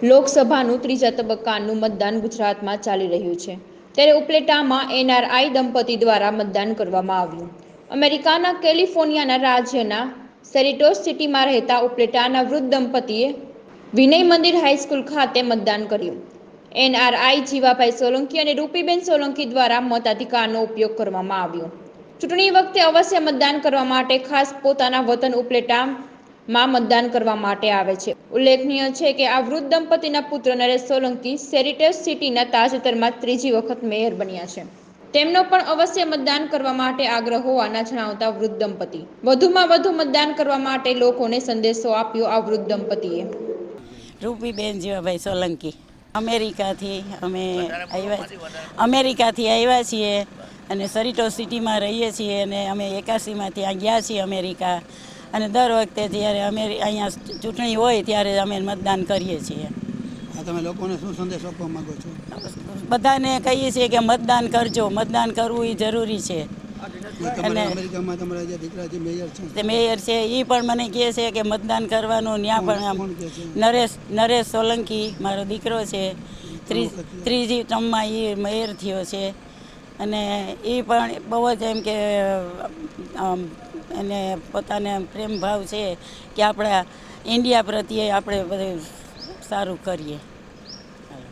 લોકસભાનું ત્રીજા તબક્કાનું મતદાન ગુજરાતમાં ચાલી રહ્યું છે, ત્યારે ઉપલેટામાં એનઆરઆઈ દંપતી દ્વારા મતદાન કરવામાં આવ્યું. અમેરિકાના કેલિફોર્નિયાના રાજ્યના સેરિટોસ સિટીમાં રહેતા ઉપલેટાના વૃદ્ધ દંપતીએ વિનય મંદિર હાઈસ્કૂલ ખાતે મતદાન કર્યું. એનઆરઆઈ જીવાભાઈ સોલંકી અને રૂપીબેન સોલંકી દ્વારા મતાધિકારનો ઉપયોગ કરવામાં આવ્યો. ચૂંટણી વખતે અવશ્ય મતદાન કરવા માટે ખાસ પોતાના વતન ઉપલેટામાં મતદાન કરવા માટે આવે છે. ઉલ્લેખનીય છે કે આ વૃદ્ધ દંપતીના પુત્ર નરેશ સોલંકી સેરિટસ સિટીના તાજેતરમાં ત્રીજી વખત મેયર બન્યા છે. તેમનો પણ અવશ્ય મતદાન કરવા માટે આગ્રહ હોવાના જણાવતા વૃદ્ધ દંપતી વધુમાં વધુ મતદાન કરવા માટે લોકોને સંદેશો આપ્યો. આ વૃદ્ધ દંપતીએ રૂપીબેન જીવાભાઈ સોલંકી અમેરિકાથી આવ્યા છીએ અને સેરિટોસ સિટીમાં રહીએ છીએ અને અમે 81માં ત્યાં ગયા છીએ અમેરિકા, અને દર વખતે જ્યારે અહીંયા ચૂંટણી હોય ત્યારે અમે મતદાન કરીએ છીએ. તમે લોકોને શું સંદેશ આપવા માંગો છો? બધાને કહીએ છીએ કે મતદાન કરજો, મતદાન કરવું એ જરૂરી છે. અને અમેરિકામાં તમારા જે દીકરા જે મેયર છે તે મેયર છે એ પણ મને કહે છે કે મતદાન કરવાનું. ત્યાં પણ નરેશ સોલંકી મારો દીકરો છે, ત્રીજી ટર્મમાં એ મેયર થયો છે, અને એ પણ બહુ જ એમ કે એને પોતાને પ્રેમ ભાવ છે કે આપણા ઇન્ડિયા પ્રત્યે આપણે બધું સારું કરીએ.